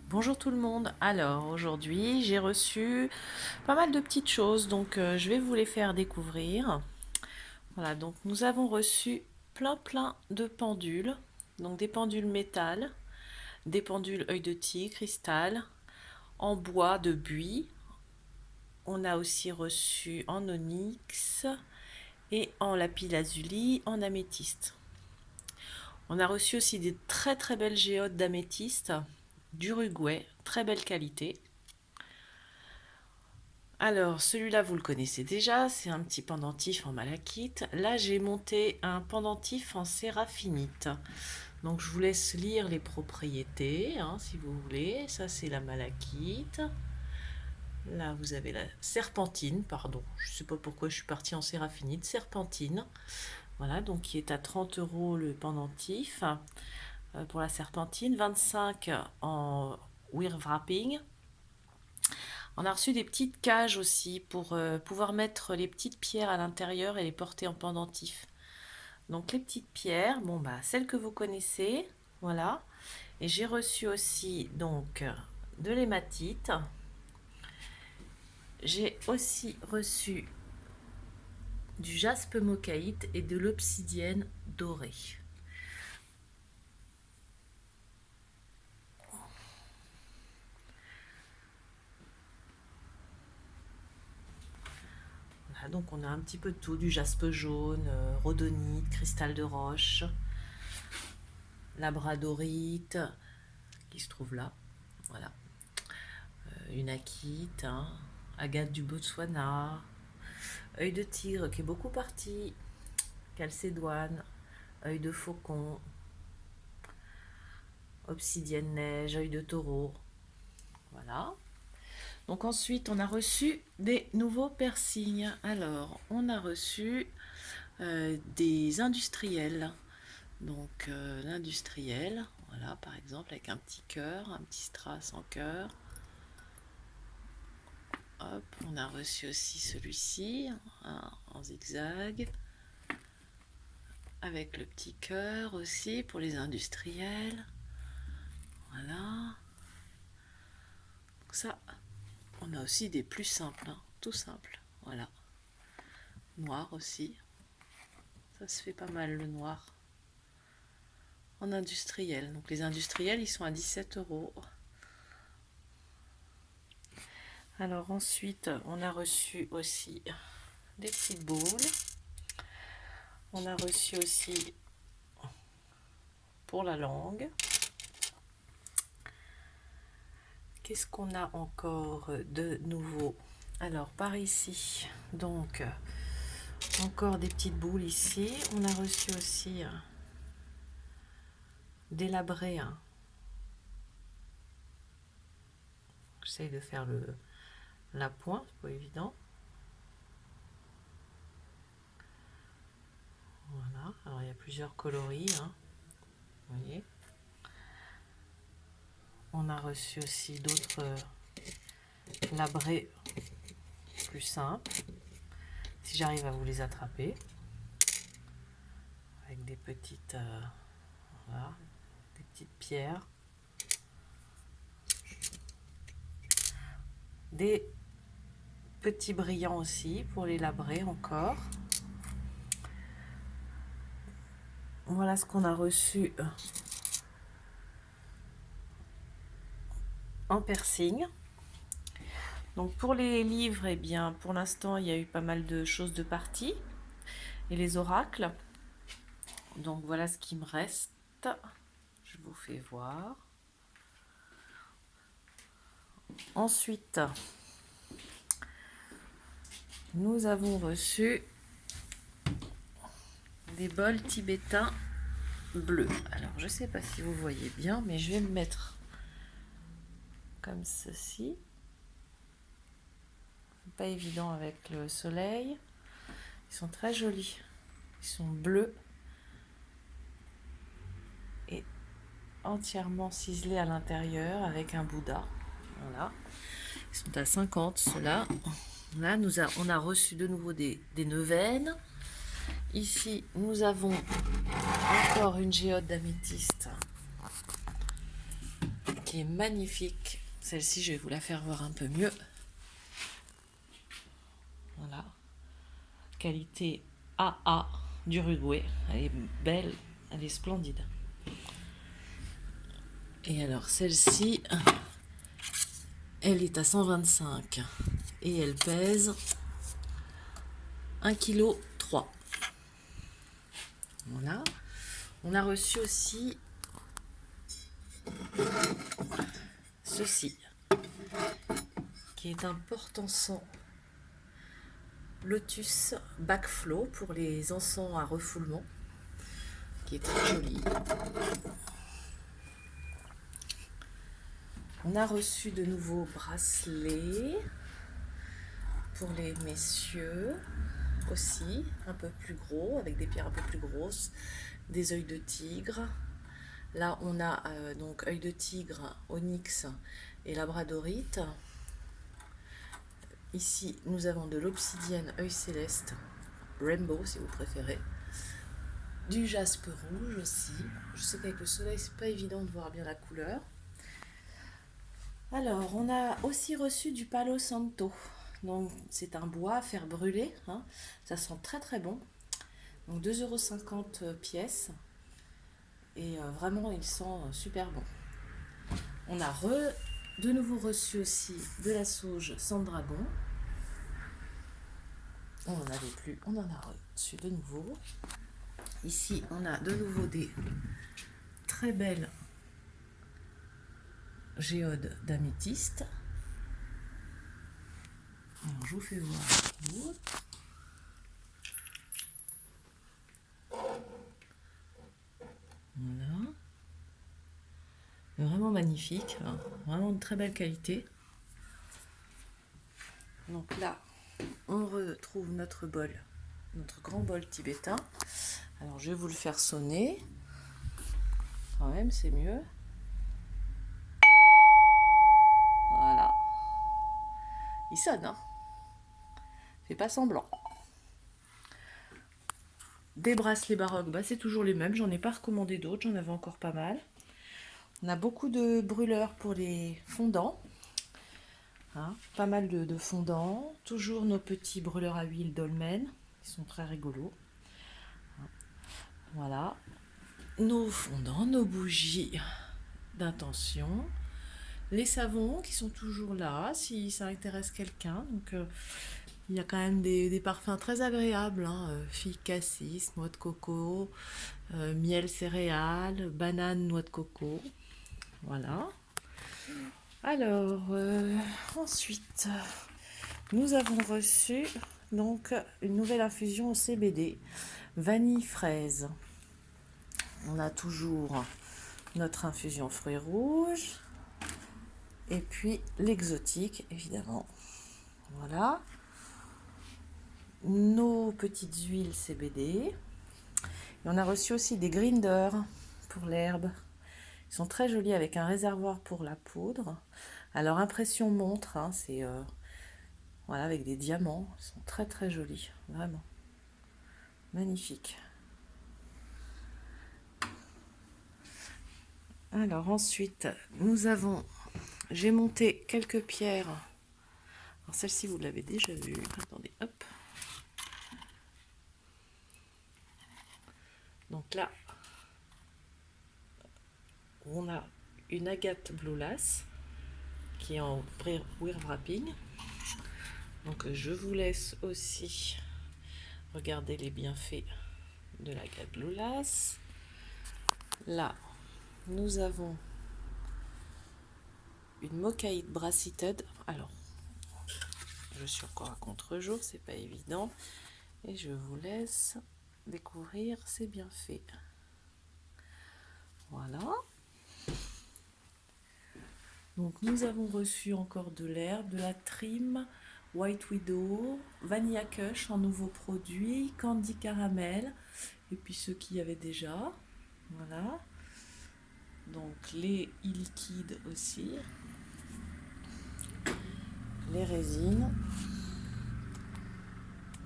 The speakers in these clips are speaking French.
Bonjour tout le monde. Alors aujourd'hui j'ai reçu pas mal de petites choses, donc je vais vous les faire découvrir. Voilà, donc nous avons reçu plein de pendules, donc des pendules métal, des pendules œil de tigre, cristal, en bois de buis. On a aussi reçu en onyx et en lapis lazuli, en améthyste. On a reçu aussi des très belles géodes d'améthyste d'Uruguay, très belle qualité. Alors, celui-là, vous le connaissez déjà, c'est un petit pendentif en malachite. Là, j'ai monté un pendentif en séraphinite. Donc, je vous laisse lire les propriétés, hein, si vous voulez. Ça, c'est la malachite. Là, vous avez la serpentine, pardon. Je ne sais pas pourquoi je suis partie en séraphinite. Serpentine. Voilà, donc qui est à 30 euros le pendentif. Pour la serpentine, 25 en wear wrapping. On a reçu des petites cages aussi pour pouvoir mettre les petites pierres à l'intérieur et les porter en pendentif. Donc les petites pierres, bon bah celles que vous connaissez, voilà. Et j'ai reçu aussi donc de l'hématite. J'ai aussi reçu du jaspe mocaïte et de l'obsidienne dorée. Voilà, donc on a un petit peu de tout, du jaspe jaune, rhodonite, cristal de roche, labradorite qui se trouve là, voilà. Une akite, hein, agate du Botswana, œil de tigre qui est beaucoup parti, calcédoine, œil de faucon, obsidienne neige, œil de taureau. Voilà. Donc ensuite, on a reçu des nouveaux piercings. Alors, on a reçu des industriels. Donc l'industriel, voilà, par exemple, avec un petit cœur, un petit strass en cœur. Hop, on a reçu aussi celui-ci, hein, en zigzag, avec le petit cœur aussi pour les industriels. Voilà. Donc ça, on a aussi des plus simples, hein, tout simple. Voilà. Noir aussi. Ça se fait pas mal le noir. En industriel. Donc les industriels, ils sont à 17 euros. Alors ensuite, on a reçu aussi des petites boules. On a reçu aussi pour la langue. Qu'est-ce qu'on a encore de nouveau? Alors par ici, donc encore des petites boules ici. On a reçu aussi des labrés. Hein. J'essaye de faire la pointe, c'est pas évident. Voilà, alors il y a plusieurs coloris. Hein. Vous voyez. On a reçu aussi d'autres labrés plus simples. Si j'arrive à vous les attraper. Avec des petites, voilà, des petites pierres. Des petits brillants aussi pour les labrer encore. Voilà ce qu'on a reçu en piercing. Donc pour les livres, eh bien pour l'instant il y a eu pas mal de choses de parties et les oracles. Donc voilà ce qui me reste. Je vous fais voir. Ensuite, nous avons reçu des bols tibétains bleus. Alors je sais pas si vous voyez bien, mais je vais me mettre comme ceci. Pas évident avec le soleil. Ils sont très jolis. Ils sont bleus et entièrement ciselés à l'intérieur avec un Bouddha. Voilà. Ils sont à 50 ceux-là. Là, on a reçu de nouveau des neuvaines. Ici, nous avons encore une géode d'améthyste qui qui est magnifique. Celle-ci, je vais vous la faire voir un peu mieux. Voilà. Qualité AA d'Uruguay. Elle est belle, elle est splendide. Et alors celle-ci, elle est à 125 et elle pèse 1,3 kg. Voilà. On a reçu aussi ceci, qui est un porte-encens Lotus Backflow pour les encens à refoulement, qui est très joli. On a reçu de nouveaux bracelets pour les messieurs aussi, un peu plus gros, avec des pierres un peu plus grosses, des œils de tigre. Là, on a donc œil de tigre, onyx et labradorite. Ici, nous avons de l'obsidienne œil céleste, rainbow si vous préférez. Du jaspe rouge aussi. Je sais qu'avec le soleil, c'est pas évident de voir bien la couleur. Alors, on a aussi reçu du Palo Santo. Donc, c'est un bois à faire brûler. Hein. Ça sent très très bon. Donc, 2,50 € pièce. Et vraiment, il sent super bon. On a de nouveau reçu aussi de la sauge sans dragon. On n'en avait plus, on en a reçu de nouveau. Ici, on a de nouveau des très belles géodes d'améthyste. Alors, je vous fais voir tout. Voilà. Vraiment magnifique, hein. Vraiment de très belle qualité. Donc là, on retrouve notre bol, notre grand bol tibétain. Alors je vais vous le faire sonner. Quand même, c'est mieux. Voilà. Il sonne, hein. Fait pas semblant. Des bracelets baroques, bah, c'est toujours les mêmes. J'en ai pas recommandé d'autres, j'en avais encore pas mal. On a beaucoup de brûleurs pour les fondants. Hein, pas mal de fondants. Toujours nos petits brûleurs à huile Dolmen. Ils sont très rigolos. Voilà. Nos fondants, nos bougies d'intention. Les savons qui sont toujours là si ça intéresse quelqu'un. Donc il y a quand même des parfums très agréables. Hein. Figue cassis, noix de coco, miel céréales, banane, noix de coco. Voilà. Alors, ensuite, nous avons reçu donc une nouvelle infusion au CBD, vanille fraise. On a toujours notre infusion fruits rouges et puis l'exotique, évidemment. Voilà. Nos petites huiles CBD. Et on a reçu aussi des grinders pour l'herbe. Ils sont très jolis avec un réservoir pour la poudre. Alors impression montre, hein, c'est voilà, avec des diamants. Ils sont très très jolis, vraiment. Magnifique. Alors ensuite, j'ai monté quelques pierres. Alors celle-ci, vous l'avez déjà vue. Attendez, hop. Donc là, on a une agate Blue Lace qui est en wear wrapping. Donc je vous laisse aussi regarder les bienfaits de l'agate Blue Lace. Là, nous avons une mochaïte brassited. Alors, je suis encore à contre-jour, c'est pas évident. Et je vous laisse découvrir ses bienfaits. Voilà. Donc nous avons reçu encore de l'herbe, de la trim, White Widow, Vanilla Kush en nouveau produit, Candy Caramel, et puis ceux qui y avaient déjà. Voilà. Donc les e-liquides aussi. Les résines.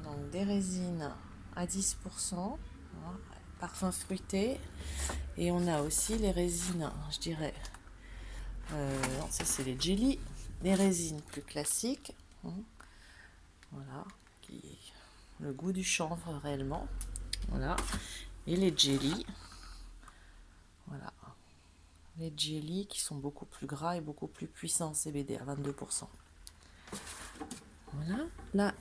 Donc des résines à 10%, hein, parfum fruité. Et on a aussi les résines, je dirais, Non, ça c'est les jelly, les résines plus classiques. Voilà, qui le goût du chanvre réellement. Voilà, et les jelly. Voilà, les jelly qui sont beaucoup plus gras et beaucoup plus puissants, CBD à 22%. Voilà, là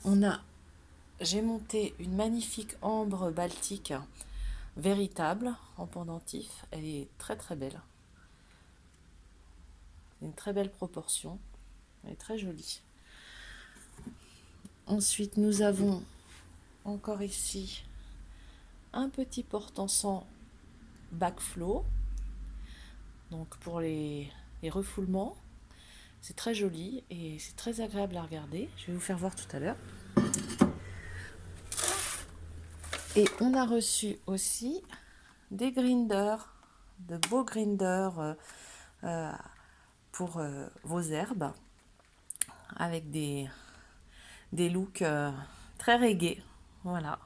j'ai monté une magnifique ambre baltique véritable en pendentif. Elle est très très belle. Une très belle proportion. Elle est très jolie. Ensuite, nous avons encore ici un petit porte-encens backflow. Donc pour les refoulements, c'est très joli et c'est très agréable à regarder. Je vais vous faire voir tout à l'heure. Et on a reçu aussi des grinders, de beaux grinders pour vos herbes, avec des looks très reggae. Voilà.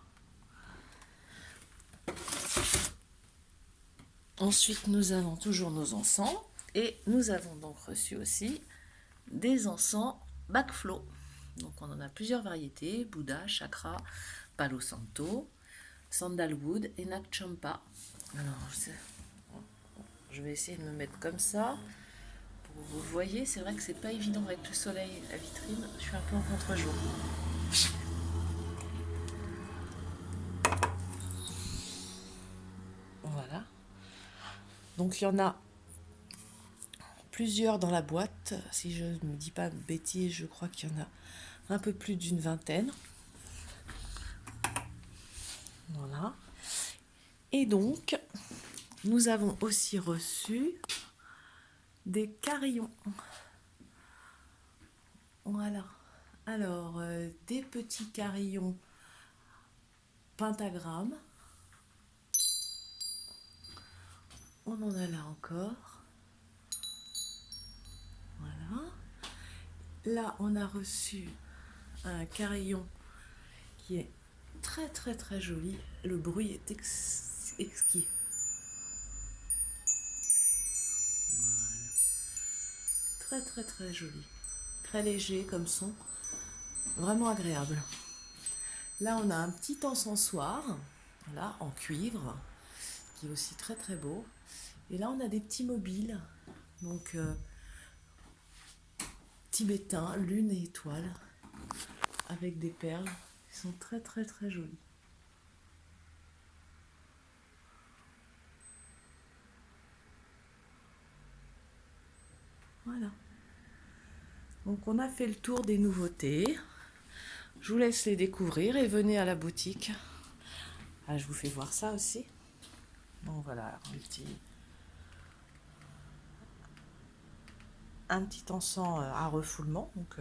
Ensuite, nous avons toujours nos encens et nous avons donc reçu aussi des encens backflow. Donc on en a plusieurs variétés: Bouddha, Chakra, Palo Santo, Sandalwood et Nak Champa. Alors je vais essayer de me mettre comme ça pour que vous voyez. C'est vrai que c'est pas évident avec le soleil et la vitrine. Je suis un peu en contre-jour. Voilà. Donc il y en a plusieurs dans la boîte. Si je ne me dis pas de bêtises, je crois qu'il y en a un peu plus d'une vingtaine. Voilà. Et donc, nous avons aussi reçu des carillons. Voilà. Alors, des petits carillons pentagrammes. On en a là encore. Voilà. Là, on a reçu un carillon qui est très très très joli. Le bruit est exquis. Voilà. Très très très joli. Très léger comme son. Vraiment agréable. Là, on a un petit encensoir, là, en cuivre, qui est aussi très très beau. Et là, on a des petits mobiles, donc tibétains, lune et étoile, avec des perles qui sont très très très jolies. Voilà. Donc on a fait le tour des nouveautés. Je vous laisse les découvrir et venez à la boutique. Ah, je vous fais voir ça aussi. Donc voilà, un petit encens à refoulement. Donc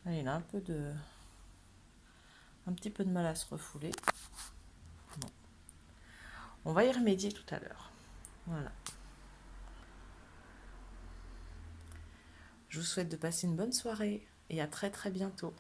il a un petit peu de mal à se refouler. Bon. On va y remédier tout à l'heure. Voilà. Je vous souhaite de passer une bonne soirée et à très très bientôt.